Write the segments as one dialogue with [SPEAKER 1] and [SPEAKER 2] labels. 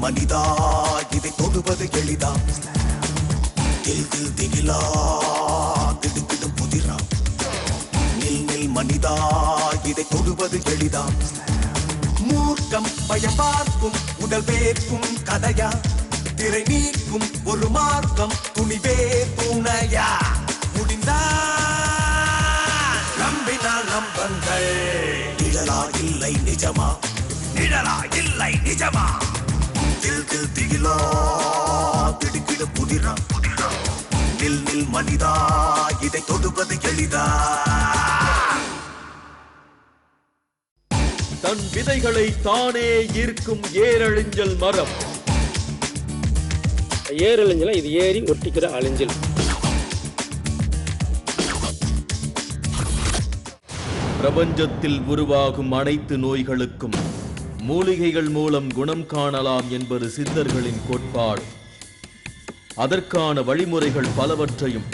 [SPEAKER 1] மனிதா இதை தொடுவது எளிதா தில் திகிலா திடுக்கிடும் புதிரா நில் மனிதா இதை தொடுவது எளிதா மூர்க்கம் பயம் பார்க்கும் உடல் வேர்க்கும் கதையா திரை நீக்கும் ஒரு மார்க்கம் துணிவே துணையா முடிந்தா நம்பினால் நம்பங்கள் நிழலா இல்லை நிஜமா நிழலா இல்லை நிஜமா திகிலா திடுக்கிடு புதிரா நில் மனிதா இதை தொடுவது எளிதா
[SPEAKER 2] தன் விதைகளை தானே ஈர்க்கும் ஏரழிஞ்சல் மரம்.
[SPEAKER 3] ஏரழிஞ்சல இது ஏறி ஒட்டிக்கிற அழிஞ்சல்.
[SPEAKER 2] பிரபஞ்சத்தில் உருவாகும் அனைத்து நோய்களுக்கும் மூலிகைகள் மூலம் குணம் காணலாம் என்பது சித்தர்களின் கோட்பாடு. அதற்கான வழிமுறைகள் பலவற்றையும்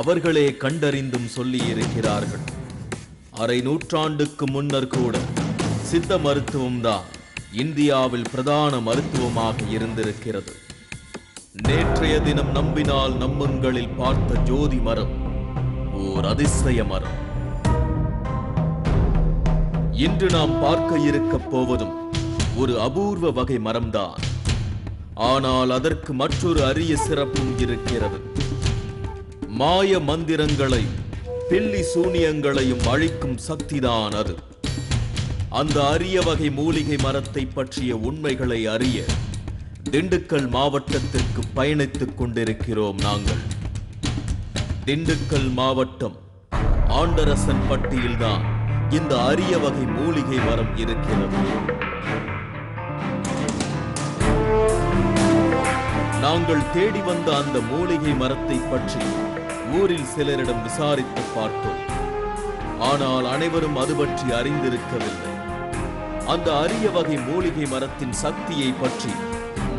[SPEAKER 2] அவர்களே கண்டறிந்தும் சொல்லி இருக்கிறார்கள். அரை நூற்றாண்டுக்கு முன்னர் கூட சித்த மருத்துவம்தான் இந்தியாவில் பிரதான மருத்துவமாக இருந்திருக்கிறது. நேற்றைய தினம் நம்பினால் நம்மங்களில் பார்த்த ஜோதி மரம் ஓர் அதிசய மரம். இன்று நாம் பார்க்க இருக்கப் போவதும் ஒரு அபூர்வ வகை மரம்தான். ஆனால் அதற்கு மற்றொரு அரிய சிறப்பும் இருக்கிறது. மாய மந்திரங்களை பில்லி சூனியங்களையும் அழிக்கும் சக்திதான் அது. அந்த அரிய வகை மூலிகை மரத்தை பற்றிய உண்மைகளை அறிய திண்டுக்கல் மாவட்டத்திற்கு பயணித்துக் கொண்டிருக்கிறோம் நாங்கள். திண்டுக்கல் மாவட்டம் ஆண்டரசன் பட்டியில்தான் இந்த அரிய வகை மூலிகை மரம் இருக்கிறது. நாங்கள் தேடி வந்த அந்த மூலிகை மரத்தை பற்றி ஊரில் சிலரிடம் விசாரித்து பார்த்தோம். ஆனால் அனைவரும் அது பற்றி அறிந்திருக்கவில்லை. அந்த அரிய வகை மூலிகை மரத்தின் சக்தியை பற்றி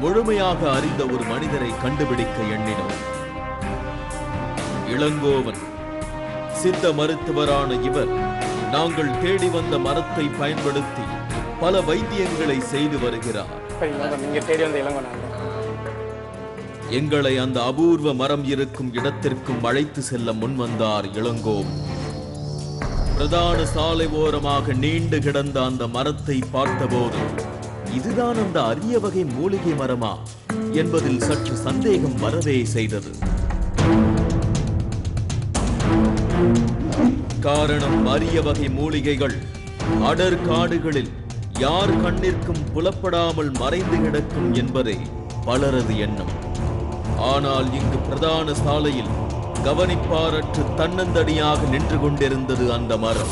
[SPEAKER 2] முழுமையாக அறிந்த ஒரு மனிதரை கண்டுபிடிக்க எண்ணினோம். இளங்கோவன் சித்த மருத்துவரான இவர் நாங்கள் தேடி வந்த மரத்தை பயன்படுத்தி பல வைத்தியங்களை செய்து வருகிறார். எங்களை அந்த அபூர்வ மரம் இருக்கும் இடத்திற்கும் அழைத்து செல்ல முன்வந்தார் இளங்கோவன். பிரதான சாலை ஓரமாக நீண்டு கிடந்த அந்த மரத்தை பார்த்தபோது இதுதான் அந்த அரிய வகை மூலிகை மரமா என்பதில் சற்று சந்தேகம் வரவே செய்தது. காரணம், அரிய வகை மூலிகைகள் அடர் காடுகளில் யார் கண்ணிற்கும் புலப்படாமல் மறைந்து கிடக்கும் என்பதே பலரது எண்ணம். ஆனால் இங்கு பிரதான சாலையில் கவனிப்பாரற்று தன்னந்தனியாக நின்று கொண்டிருந்தது அந்த மரம்.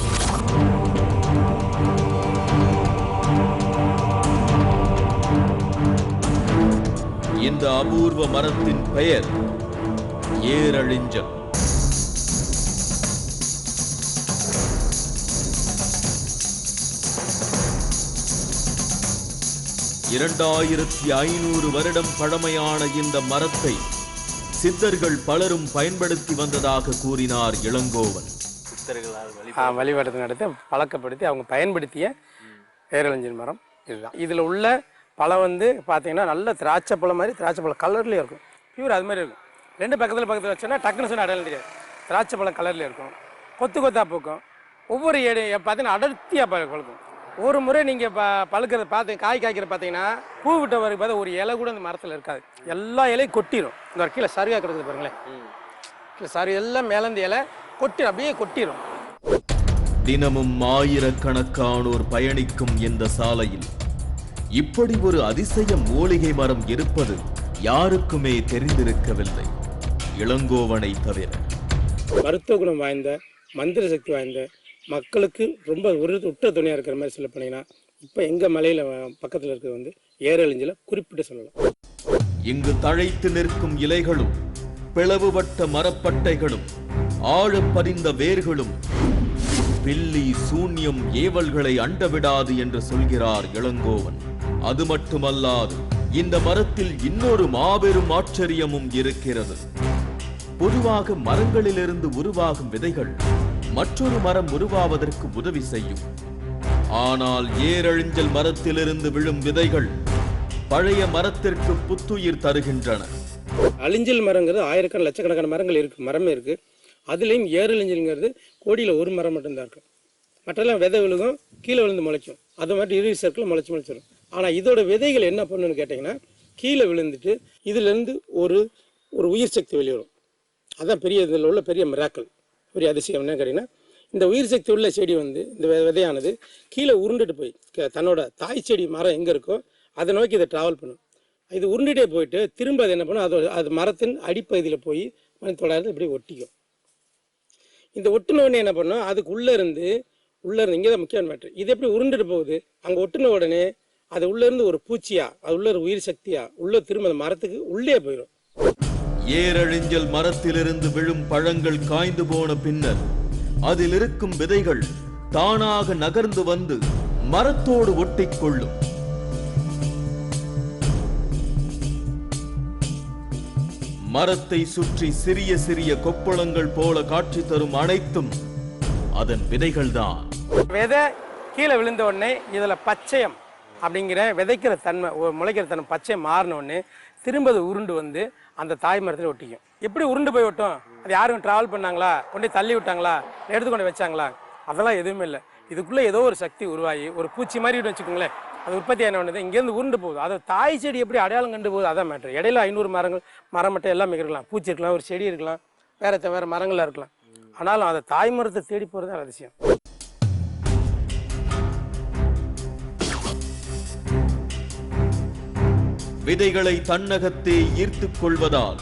[SPEAKER 2] இந்த அபூர்வ மரத்தின் பெயர் ஏரழிஞ்சல். $2500 வருடம் பழமையான இந்த மரத்தை சித்தர்கள் பலரும் பயன்படுத்தி வந்ததாக கூறினார் இளங்கோவன்.
[SPEAKER 3] வழிபாடு நடத்த பழக்கப்படுத்தி அவங்க பயன்படுத்திய ஏரழிஞ்சல் மரம் இதுதான். இதில் உள்ள பழம் பார்த்தீங்கன்னா நல்ல திராட்சை பழம் மாதிரி, திராட்சை பழம் கலர்லேயே இருக்கும், பியூர் அது மாதிரி இருக்கும். ரெண்டு பக்கத்தில் வச்சோன்னா டக்குன்னு சொன்ன அடையாளம் தெரியாது. திராட்சை பழம் கலர்லேயே இருக்கும், கொத்து கொத்தா பூக்கும். ஒவ்வொரு பார்த்தீங்கன்னா அடர்த்தியாக பழுக்கும். ஒரு முறை நீங்கள் பழுக்கிறத பார்த்து காய் காய்க்கிற பார்த்தீங்கன்னா பூ விட்ட வரைக்கும் பார்த்தா ஒரு இலை கூட அந்த மரத்தில் இருக்காது. எல்லா இலையும் கொட்டிடும். இந்த கீழே சரியாக கிடக்குது பாருங்களேன், கீழே சரி எல்லாம் மேலேந்து இலை கொட்டிடும், அப்படியே கொட்டிடும்.
[SPEAKER 2] தினமும் ஆயிரக்கணக்கானோர் பயணிக்கும் இந்த சாலையில் இப்படி ஒரு அதிசய மூலிகை மரம் இருப்பது யாருக்குமே தெரிந்திருக்கவில்லை, இளங்கோவனை தவிர.
[SPEAKER 3] மருத்துவ குணம் வாய்ந்த, மந்திர சக்தி வாய்ந்த, மக்களுக்கு ரொம்ப உற்ற துணையாக இருக்கிற மாதிரி சொல்ல போனீங்கன்னா இப்போ எங்கள் மலையில் பக்கத்தில் இருக்கிறது ஏரழிஞ்சலை குறிப்பிட்டு சொல்லலாம்.
[SPEAKER 2] இங்கு தழைத்து நிற்கும் இலைகளும் பிளவுபட்ட மரப்பட்டைகளும் ஆழப் பதிந்த வேர்களும் பில்லி சூன்யம் ஏவல்களை அண்டவிடாது என்று சொல்கிறார் இளங்கோவன். அது மட்டுமல்லாது இந்த மரத்தில் இன்னொரு மாபெரும் ஆச்சரியமும் இருக்கிறது. பொதுவாக மரங்களிலிருந்து உருவாகும் விதைகள் மற்றொரு மரம் உருவாவதற்கு உதவி செய்யும். ஆனால் ஏரழிஞ்சல் மரத்திலிருந்து விழும் விதைகள் பழைய மரத்திற்கு புத்துயிர் தருகின்றன.
[SPEAKER 3] அழிஞ்சல் மரங்கிறது ஆயிரக்கணக்கான லட்சக்கணக்கான மரங்கள் இருக்கு, மரமே இருக்கு. அதுலேயும் ஏரழிஞ்சல்ங்கிறது கோடியில் ஒரு மரம் மட்டும்தான் இருக்கு. மற்றெல்லாம் விதை விழுகும், கீழே விழுந்து முளைக்கும். அது மட்டும் இறுதி சர்க்கிள் முளைச்சிடும். ஆனால் இதோட விதைகள் என்ன பண்ணுன்னு கேட்டிங்கன்னா, கீழே விழுந்துட்டு இதுலேருந்து ஒரு ஒரு உயிர் சக்தி வெளிவரும். அதான் பெரிய இதில் உள்ள பெரிய மிராக்கள், பெரிய அதிசயம் என்ன கேட்டிங்கன்னா, இந்த உயிர் சக்தி உள்ள செடி வந்து இந்த விதையானது கீழே உருண்டுட்டு போய் தன்னோட தாய் செடி மரம் எங்கே இருக்கோ அதை நோக்கி இதை ட்ராவல் பண்ணும். இது உருண்டுட்டே போயிட்டு திரும்ப அது என்ன பண்ணும், அது மரத்தின் அடிப்பகுதியில் போய் தொடர்ந்து இப்படி ஒட்டிக்கும். இந்த ஒட்டின உடனே என்ன பண்ணும், அதுக்கு உள்ளே இருந்து இங்கே தான் முக்கியமான மேட்ரு. இது எப்படி உருண்டுட்டு போகுது, அங்கே ஒட்டின உடனே அது உள்ளேருந்து ஒரு பூச்சியா, அது உள்ள ஒரு உயிர் சக்தியா உள்ள திரும்ப அந்த மரத்துக்கு உள்ளே போயிடும்.
[SPEAKER 2] ஏரழிஞ்சல் மரத்திலிருந்து விழும் பழங்கள் காய்ந்து போன பின்னர் அதில் இருக்கும் விதைகள் தானாக நகர்ந்து வந்து மரத்தோடு ஒட்டிக்கொள்ளும். மரத்தை சுற்றி சிறிய சிறிய கொப்பளங்கள் போல காட்சி தரும் அனைத்தும் அதன் விதைகள் தான்.
[SPEAKER 3] விதை கீழே விழுந்த உடனே இதுல பச்சையம் அப்படிங்கிற விதைக்கிற தன்மை, முளைக்கிற தன்மை பச்சையம் மாறின உடனே திரும்ப அது உருண்டு வந்து அந்த தாய் மரத்தில் ஒட்டிக்கும். எப்படி உருண்டு போய் விட்டோம், அது யாரும் டிராவல் பண்ணாங்களா, கொண்டு தள்ளி விட்டாங்களா, எடுத்துக்கொண்டு வச்சாங்களா, அதெல்லாம் எதுவுமே இல்லை. இதுக்குள்ளே ஏதோ ஒரு சக்தி உருவாகி ஒரு பூச்சி மாதிரி வச்சுக்கோங்களேன், அது உற்பத்தி ஆன உடனே இங்கேருந்து உருண்டு போகுது. அது தாய் செடி எப்படி அடையாளம் கண்டு போகுது, அதான் மேட்ரு. இடையில 500 மரம் மட்டும் எல்லாமே இருக்கலாம், பூச்சி இருக்கலாம், ஒரு செடி இருக்கலாம், வேற மரங்களாக இருக்கலாம். ஆனாலும் அதை தாய் மரத்தை தேடி போகிறது தான் அதிசயம்.
[SPEAKER 2] விதைகளை தன்னகத்தே ஈர்த்துக் கொள்வதால்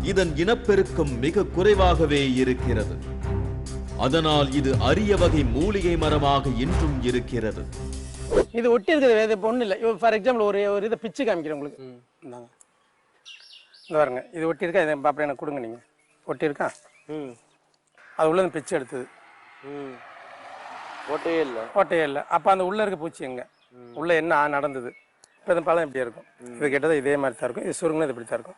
[SPEAKER 2] இதன் இனப்பெருக்கம் மிக குறைவாகவே இருக்கிறது. அதனால் இது அரிய வகை மூலிகை மரமாக இன்றும் இருக்கிறது.
[SPEAKER 3] இது ஒட்டி இருக்கிறது ஒன்றும் இல்லை. ஃபார் எக்ஸாம்பிள் ஒரு இதை பிச்சு காமிக்கிறேன் உங்களுக்கு. இந்தாங்க, இந்த பாருங்க, இது ஒட்டி இருக்கா, இதை பாப்பா எனக்கு கொடுங்க. நீங்கள் ஒட்டி இருக்கா, அது உள்ள பிச்சு எடுத்தது, ஓட்டையே இல்லை. அப்போ அந்த உள்ள இருக்க பூச்சி எங்க, உள்ள என்ன நடந்தது, இப்போ இந்த பழம் இப்படியே இருக்கும். இது கேட்டது இதே மாதிரி தான் இருக்கும். இது சுருங்கினது இப்படி தான் இருக்கும்.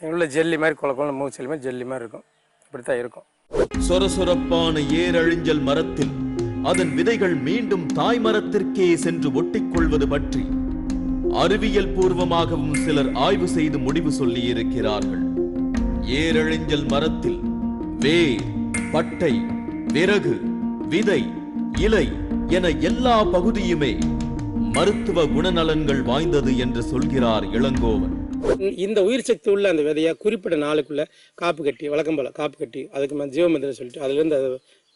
[SPEAKER 3] எங்களுள்ள ஜெல்லி மாதிரி கொல மூச்செல்லி மாதிரி ஜெல்லி மாதிரி இருக்கும். இப்படித்தான் இருக்கும்.
[SPEAKER 2] சொரசொரப்பான ஏரழிஞ்சல் மரத்தில் அதன் விதைகள் மீண்டும் தாய் மரத்திற்கே சென்று ஒட்டிக்கொள்வது பற்றி அறிவியல் பூர்வமாகவும் சிலர் ஆய்வு செய்து முடிவு சொல்லி இருக்கிறார்கள். ஏரழிஞ்சல் மரத்தில் வேர், பட்டை, விறகு, விதை, இலை என எல்லா பகுதியுமே மருத்துவ குணநலன்கள் வாய்ந்தது என்று சொல்கிறார் இளங்கோவன்.
[SPEAKER 3] இந்த உயிர் சக்தி உள்ள அந்த விதையை குறிப்பிட்ட நாளுக்குள்ள காப்பு கட்டி, வழக்கம் போல காப்பு கட்டி, அதுக்கு ஜீவமந்திரம் சொல்லிட்டு அதுலேருந்து அது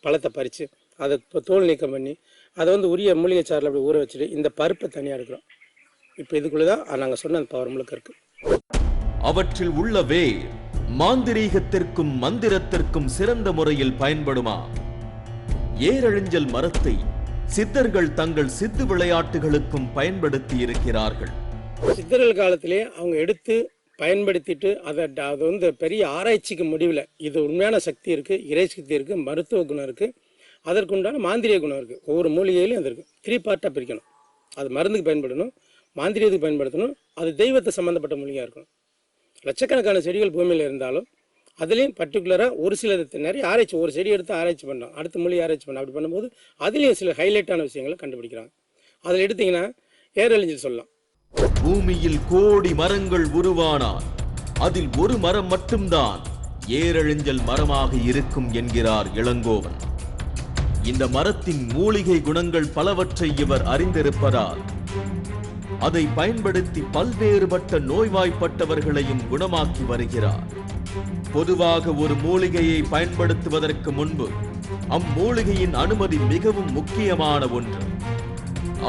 [SPEAKER 3] பழத்தை பறித்து அதை தோல் நீக்கம் பண்ணி அதை உரிய மூலிகை சாறில் அப்படி ஊற வச்சுட்டு இந்த பருப்பை தனியாக எடுக்கிறோம். இப்போ இதுக்குள்ளதான் நாங்கள் சொன்ன அந்த பவர் முழுக்க இருக்கு.
[SPEAKER 2] அவற்றில் உள்ள வேர் மாந்திரீகத்திற்கும் மந்திரத்திற்கும் சிறந்த முறையில் பயன்படுமா? ஏரழிஞ்சல் மரத்தை சித்தர்கள் தங்கள் சித்து விளையாட்டுகளுக்கும் பயன்படுத்தி இருக்கிறார்கள்.
[SPEAKER 3] சித்தர்கள் காலத்திலே அவங்க எடுத்து பயன்படுத்திட்டு அதை பெரிய ஆராய்ச்சிக்கு முடிவில் இது உண்மையான சக்தி இருக்கு, இறை சக்தி இருக்கு, மருத்துவ குணம் இருக்கு, அதற்குண்டான மாந்திரிய குணம் இருக்கு. ஒவ்வொரு மூலிகையிலையும் அது இருக்கு. 3 பார்ட்டாக பிரிக்கணும். அது மருந்துக்கு பயன்படணும், மாந்திரியத்துக்கு பயன்படுத்தணும், அது தெய்வத்தை சம்பந்தப்பட்ட மூலிகையாக இருக்கணும். லட்சக்கணக்கான செடிகள் பூமியில் இருந்தாலும் அதுலேயும் பர்டிகுலராக ஒரு சில நிறைய ஆராய்ச்சி, ஒரு செடி எடுத்து ஆராய்ச்சி பண்ணோம், அடுத்த மூலிகை ஆராய்ச்சி பண்ணோம். அப்படி பண்ணும்போது அதுலேயும் சில ஹைலைட்டான விஷயங்களை கண்டுபிடிக்கிறாங்க. அதில் எடுத்தீங்கன்னா ஏரழிஞ்சல் சொல்லலாம்.
[SPEAKER 2] பூமியில் கோடி மரங்கள் உருவானால் அதில் ஒரு மரம் மட்டும்தான் ஏரழிஞ்சல் மரமாக இருக்கும் என்கிறார் இளங்கோவன். இந்த மரத்தின் மூலிகை குணங்கள் பலவற்றை இவர் அறிந்திருப்பதால் அதை பயன்படுத்தி பல்வேறுபட்ட நோய்வாய்ப்பட்டவர்களையும் குணமாக்கி வருகிறார். பொதுவாக ஒரு மூலிகையை பயன்படுத்துவதற்கு முன்பு அம்மூலிகையின் அனுமதி மிகவும் முக்கியமான ஒன்று.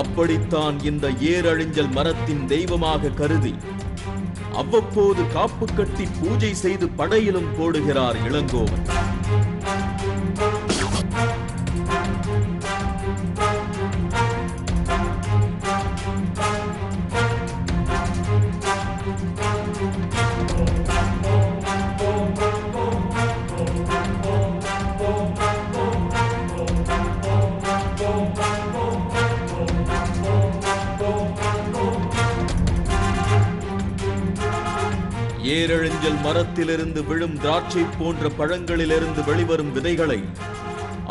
[SPEAKER 2] அப்படித்தான் இந்த ஏரழிஞ்சல் மரத்தின் தெய்வமாக கருதி அவ்வப்போது காப்பு கட்டி பூஜை செய்து படையிலும் போடுகிறார் இளங்கோவன். ஏரழிஞ்சல் மரத்திலிருந்து விழும் திராட்சை போன்ற பழங்களிலிருந்து வெளிவரும் விதைகளை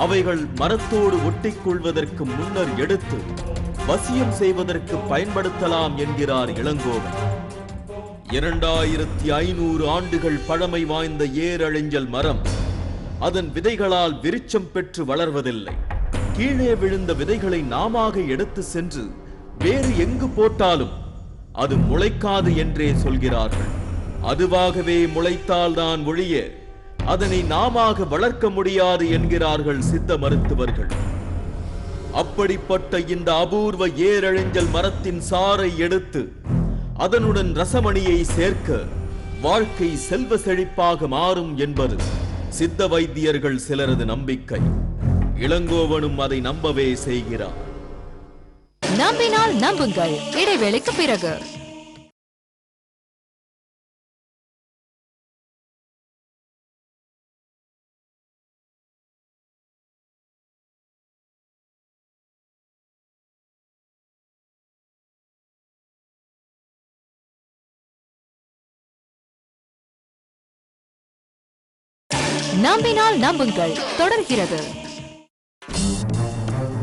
[SPEAKER 2] அவைகள் மரத்தோடு ஒட்டிக்கொள்வதற்கு முன்னர் எடுத்து வசியம் செய்வதற்கு பயன்படுத்தலாம் என்கிறார் இளங்கோவன். 2500 ஆண்டுகள் பழமை வாய்ந்த ஏரழிஞ்சல் மரம் அதன் விதைகளால் விருட்சம் பெற்று வளர்வதில்லை. கீழே விழுந்த விதைகளை நாமாக எடுத்து சென்று வேறு எங்கு போட்டாலும் அது முளைக்காது என்றே சொல்கிறார்கள். அதுவாகவே முளைத்தால்தான் ஒழிய அதனை நாமாக வளர்க்க முடியாது என்கிறார்கள் சித்த மருத்துவர்கள். அப்படிப்பட்ட இந்த அபூர்வ ஏரழிஞ்சல் மரத்தின் சாறை எடுத்து அதனுடன் ரசமணியை சேர்க்க வாழ்க்கை செல்வ செழிப்பாக மாறும் என்பது சித்த வைத்தியர்கள் சிலரது நம்பிக்கை. இளங்கோவனும் அதை நம்பவே செய்கிறார்.
[SPEAKER 4] நம்பினால் நம்புங்கள். இடைவேளைக்கு பிறகு நம்பினால் நம்புங்கள் தொடர்கிறது.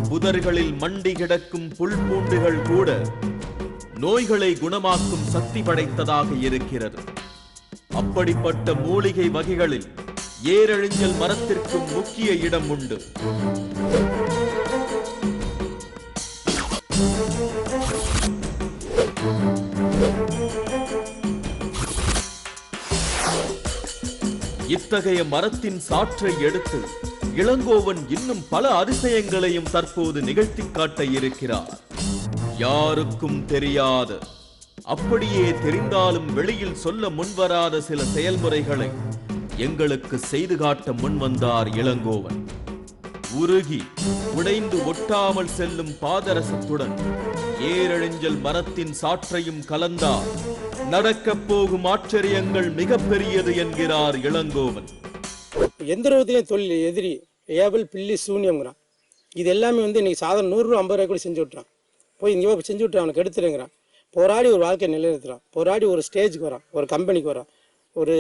[SPEAKER 2] புதர்களில் மண்டி கிடக்கும் புல் பூண்டுகள் கூட நோய்களை குணமாக்கும் சக்தி படைத்ததாக இருக்கிறது. அப்படிப்பட்ட மூலிகை வகைகளில் ஏரழிஞ்சல் மரத்திற்கும் முக்கிய இடம் உண்டு. இத்தகைய மரத்தின் சாற்றை எடுத்து இளங்கோவன் இன்னும் பல அதிசயங்களையும் தற்போது நிகழ்த்தி காட்ட இருக்கிறார். யாருக்கும் தெரியாத, அப்படியே தெரிந்தாலும் வெளியில் சொல்ல முன்வராத சில செயல்முறைகளை எங்களுக்கு செய்து காட்ட முன்வந்தார் இளங்கோவன். உருகி உடைந்து ஒட்டாமல் செல்லும் பாதரசத்துடன் ஏரழிஞ்சல் மரத்தின் சாற்றையும் கலந்தார் நடக்கப் போகும் ஆச்சரியங்கள் மிக பெரியது என்கிறார் இளங்கோவன்.
[SPEAKER 3] எந்த ரூபத்திலையும் தொழில் எதிரி ஏவல் பில்லி சூன்யம்ங்கிறான். இது எல்லாமே இன்னைக்கு சாதாரண 100 ரூபா 50 ரூபாய் கூட செஞ்சு விட்டுறான். போய் இங்கே செஞ்சு விட்டு அவனுக்கு எடுத்துருங்கிறான். போராடி ஒரு வாழ்க்கையை நிலைநிறுத்துறான். போராடி ஒரு ஸ்டேஜுக்கு வரான், ஒரு கம்பெனிக்கு வரான், ஒரு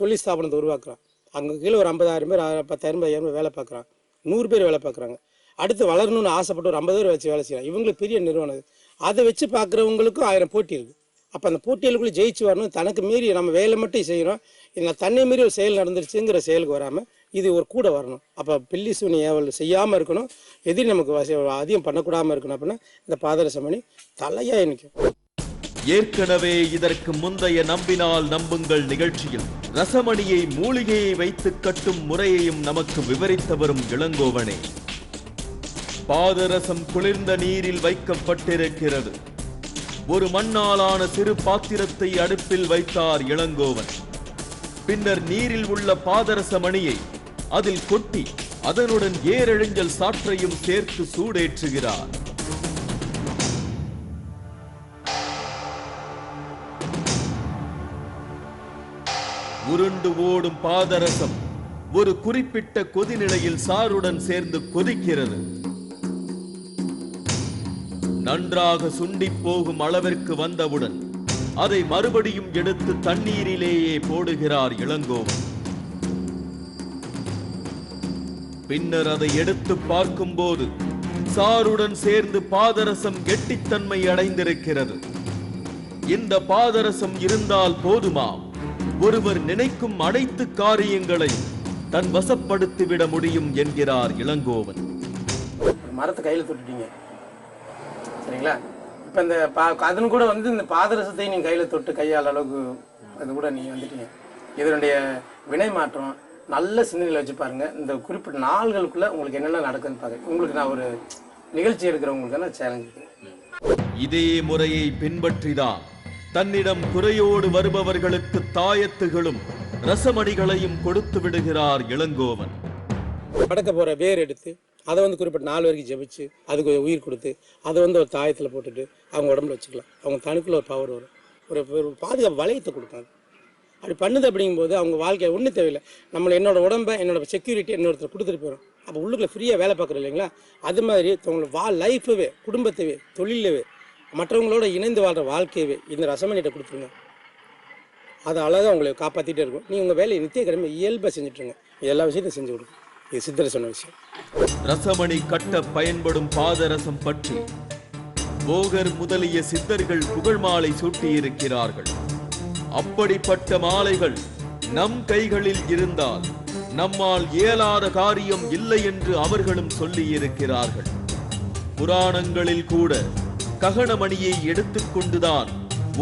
[SPEAKER 3] தொழில் ஸ்தாபனத்தை உருவாக்குறான். அங்கே கீழே ஒரு 50,000 பேர் 10,000 பேர் வேலை பார்க்குறான். 100 பேர் வேலை பார்க்குறாங்க. அடுத்து வளரணும்னு ஆசைப்பட்டு ஒரு 50 பேர் வச்சு வேலை செய்யறான். இவங்களுக்கு பெரிய நிறுவனம். அதை வச்சு பார்க்குறவங்களுக்கும் 1000 போட்டி இருக்குது. அப்போ அந்த போட்டிகளுக்குள்ளே ஜெயிச்சு வரணும். தனக்கு மீறி நம்ம வேலை மட்டும் செய்கிறோம், இல்லை தன்னை மீறி ஒரு செயல் நடந்துருச்சுங்கிற செயலுக்கு வராமல் இது ஒரு கூட வரணும். அப்போ பில்லி சூனி ஏவல் செய்யாமல் இருக்கணும், எதிரி நமக்கு அதிகம் பண்ணக்கூடாமல் இருக்கணும். அப்படின்னா இந்த பாதரசமணி தலையாக நிற்கும்.
[SPEAKER 2] ஏற்கனவே இதற்கு முந்தைய நம்பினால் நம்புங்கள் நிகழ்ச்சியில் ரசமணியை மூலிகையை வைத்து கட்டும் முறையையும் நமக்கு விவரித்து வரும் இளங்கோவனே. பாதரசம் குளிர்ந்த நீரில் வைக்கப்பட்டிருக்கிறது. ஒரு மண்ணாலான சிறு பாத்திரத்தை அடுப்பில் வைத்தார் இளங்கோவன். பின்னர் நீரில் உள்ள பாதரச மணியை அதில் கொட்டி அதனுடன் ஏரழிஞ்சல் சாற்றையும் சேர்த்து சூடேற்றுகிறார். உருண்டு ஓடும் பாதரசம் ஒரு குறிப்பிட்ட கொதிநிலையில் சாறுடன் சேர்ந்து கொதிக்கிறது. நன்றாக சுண்டி போகும் அளவிற்கு வந்தவுடன் அதை மறுபடியும் எடுத்து தண்ணீரிலேயே போடுகிறார் இளங்கோவன். பின்னர் அதை எடுத்து பார்க்கும்போது சாறுடன் சேர்ந்து பாதரசம் கெட்டித்தன்மை அடைந்திருக்கிறது. இந்த பாதரசம் இருந்தால் போதுமா ஒருவர் நினைக்கும் அனைத்து காரியங்களை தன் வசப்படுத்திவிட முடியும் என்கிறார் இளங்கோவன்.
[SPEAKER 3] மரத்தை கையில் தொட்டுட்டீங்க சரிங்களா? இப்போ இந்த அதன் கூட இந்த பாதரசத்தை நீங்கள் கையில் தொட்டு கையால் அளவுக்கு அது கூட நீங்கள் வந்துட்டீங்க. இதனுடைய வினை மாற்றம் நல்ல சிந்தனையில் வச்சு பாருங்க. இந்த குறிப்பிட்ட நாள்களுக்குள்ள உங்களுக்கு என்னென்ன நடக்குதுன்னு பாருங்க. உங்களுக்கு நான் ஒரு நிகழ்ச்சி எடுக்கிறவங்களுக்கான சேலஞ்சு.
[SPEAKER 2] இதே முறையை பின்பற்றிதான் தன்னிடம் குறையோடு வருபவர்களுக்கு தாயத்துகளும் ரசமணிகளையும் கொடுத்து விடுகிறார் இளங்கோவன்.
[SPEAKER 3] படக்க போற வேர் எடுத்து அதை குறிப்பிட்ட 4 வரைக்கும் ஜெபிச்சு அதுக்கு உயிர் கொடுத்து அதை ஒரு தாயத்தில் போட்டுட்டு அவங்க உடம்புல வச்சுக்கலாம். அவங்க தனக்குள்ள ஒரு பவர் வரும், ஒரு பாதுகாப்பு வளையத்தை கொடுப்பாங்க. அப்படி பண்ணுது அப்படிங்கும்போது அவங்க வாழ்க்கையை ஒன்றும் தேவையில்லை. என்னோட உடம்பை என்னோட செக்யூரிட்டி இன்னொருத்தர் கொடுத்துட்டு போயிடும். அப்போ உள்ளுக்குள்ள ஃப்ரீயாக வேலை பார்க்குறோம் இல்லைங்களா? அது மாதிரி உங்களோட லைஃபவே, குடும்பத்தவே, தொழிலவே, மற்றவங்களோட இணைந்து வாழ்கிற வாழ்க்கையவே இந்த ரசமணிகிட்ட கொடுத்துருங்க. அது அழகாக உங்களை காப்பாற்றிட்டே இருக்கும். நீங்கள் உங்கள் வேலையை நித்திய கடமை இயல்பாக செஞ்சுட்ருங்க. எல்லா விஷயத்தையும் செஞ்சு கொடுக்கும். இது சித்தர் சொன்ன விஷயம்.
[SPEAKER 2] ரசமணி கட்ட பயன்படும் பாதரசம் பற்றி போகர் முதலிய சித்தர்கள் புகழ் மாலை சூட்டியிருக்கிறார்கள். அப்படிப்பட்ட மாலைகள் நம் கைகளில் இருந்தால் நம்மால் இயலாத காரியம் இல்லை என்று அவர்களும் சொல்லியிருக்கிறார்கள். புராணங்களில் கூட ககனமணியை எடுத்துக்கொண்டுதான்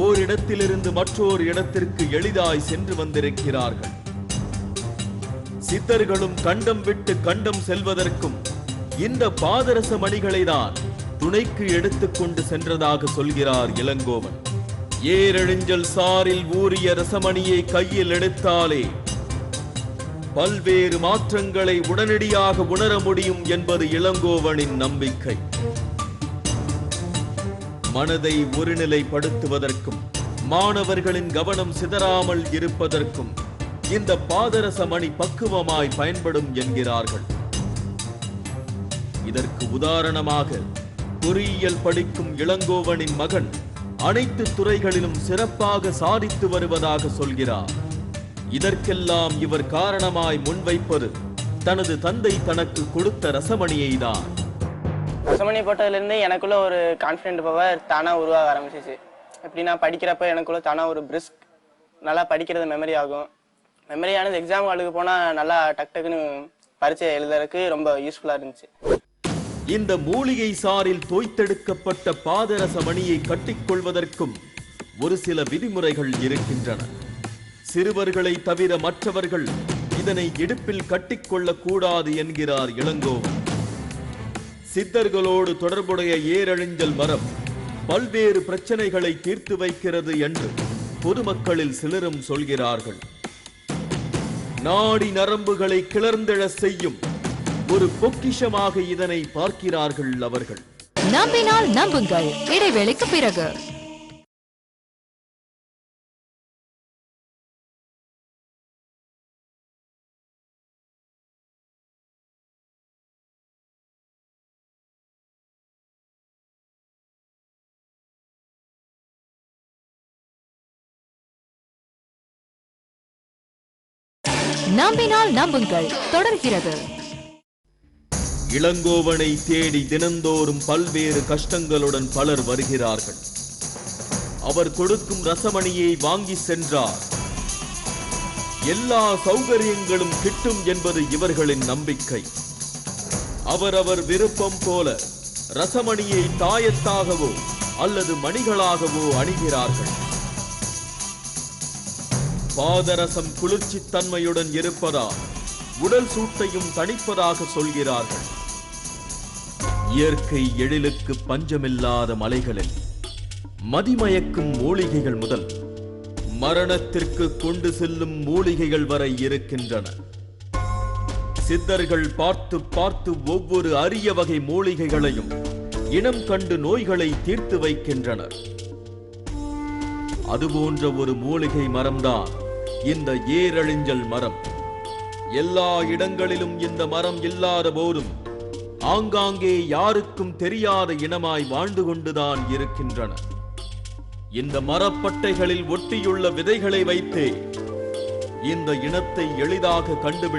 [SPEAKER 2] ஓரிடத்திலிருந்து மற்றொரு இடத்திற்கு எளிதாய் சென்று வந்திருக்கிறார்கள். சித்தர்களும் கண்டம் விட்டு கண்டம் செல்வதற்கும் இந்த பாதரச மணிகளை தான் துணைக்கு எடுத்துக்கொண்டு சென்றதாக சொல்கிறார் இளங்கோவன். ஏரழிஞ்சல் சாரில் ஊறிய ரசமணியை கையில் எடுத்தாலே பல்வேறு மாற்றங்களை உடனடியாக உணர முடியும் என்பது இளங்கோவனின் நம்பிக்கை. மனதை ஒருநிலைப்படுத்துவதற்கும் மாணவர்களின் கவனம் சிதறாமல் இருப்பதற்கும் இந்த பாதரச மணி பக்குவமாய் பயன்படும் என்கிறார்கள். இதற்கு உதாரணமாக பொறியியல் படிக்கும் இளங்கோவனின் மகன் அனைத்து துறைகளிலும் சிறப்பாக சாதித்து வருவதாக சொல்கிறார். இதற்கெல்லாம் இவர் காரணமாய் முன்வைப்பது தனது தந்தை தனக்கு கொடுத்த ரசமணியை தான்.
[SPEAKER 5] ரசமணி போட்டதுலேருந்து எனக்குள்ள ஒரு கான்ஃபிடென்ட் பவர் தானாக உருவாக ஆரம்பிச்சிச்சு. எப்படின்னா படிக்கிறப்ப எனக்குள்ள தானாக ஒரு பிரிஸ்க், நல்லா படிக்கிறது மெமரி ஆகும். மெமரியானது எக்ஸாம் ஹாலுக்கு போனால் நல்லா டக்குன்னு பரீட்சை எழுதுறதுக்கு ரொம்ப யூஸ்ஃபுல்லாக இருந்துச்சு.
[SPEAKER 2] இந்த மூலிகை சாரில் தோய்த்தெடுக்கப்பட்ட பாதரச மணியை கட்டிக்கொள்வதற்கும் ஒரு சில விதிமுறைகள் இருக்கின்றன. சிறுவர்களை தவிர மற்றவர்கள் இதனை இடுப்பில் கட்டிக்கொள்ளக் கூடாது என்கிறார் இளங்கோவன். சித்தர்களோடு தொடர்புடைய ஏரழிஞ்சல் மரம் பல்வேறு பிரச்சனைகளை தீர்த்து வைக்கிறது என்று பொதுமக்களில் சிலரும் சொல்கிறார்கள். நாடி நரம்புகளை கிளர்ந்தெழ செய்யும் ஒரு பொக்கிஷமாக இதனை பார்க்கிறார்கள் அவர்கள்.
[SPEAKER 4] நம்பினால் நம்புங்கள். இடைவேளைக்கு பிறகு நம்பினால் நம்புங்கள் தொடர்கிறது.
[SPEAKER 2] இளங்கோவனை தேடி தினந்தோறும் பல்வேறு கஷ்டங்களுடன் பலர் வருகிறார்கள். அவர் கொடுக்கும் ரசமணியை வாங்கி சென்றார் எல்லா சௌகரியங்களும் கிட்டும் என்பது இவர்களின் நம்பிக்கை. அவரவர் விருப்பம் போல ரசமணியை தாயத்தாகவோ அல்லது மணிகளாகவோ அணிகிறார்கள். பாதரசம் குளிர்ச்சி தன்மையுடன் இருப்பதால் உடல் சூட்டையும் தணிப்பதாக சொல்கிறார்கள். இயற்கை எழிலுக்கு பஞ்சமில்லாத மலைகளில் மதிமயக்கும் மூலிகைகள் முதல் மரணத்திற்கு கொண்டு செல்லும் மூலிகைகள் வரை இருக்கின்றன. சித்தர்கள் பார்த்து பார்த்து ஒவ்வொரு அரிய வகை மூலிகைகளையும் இனம் கண்டு நோய்களை தீர்த்து வைக்கின்றனர். அதுபோன்ற ஒரு மூலிகை மரம்தான் இந்த ஏரழிஞ்சல் மரம். எல்லா இடங்களிலும் இந்த மரம் இல்லாத போதும் ஆங்காங்கே யாருக்கும் தெரியாத இனமாய் வாழ்ந்து கொண்டுதான் இருக்கின்றன. இந்த மரப்பட்டைகளில் ஒட்டியுள்ள விதைகளை வைத்தே இந்த இனத்தை எளிதாக கண்டுபிடி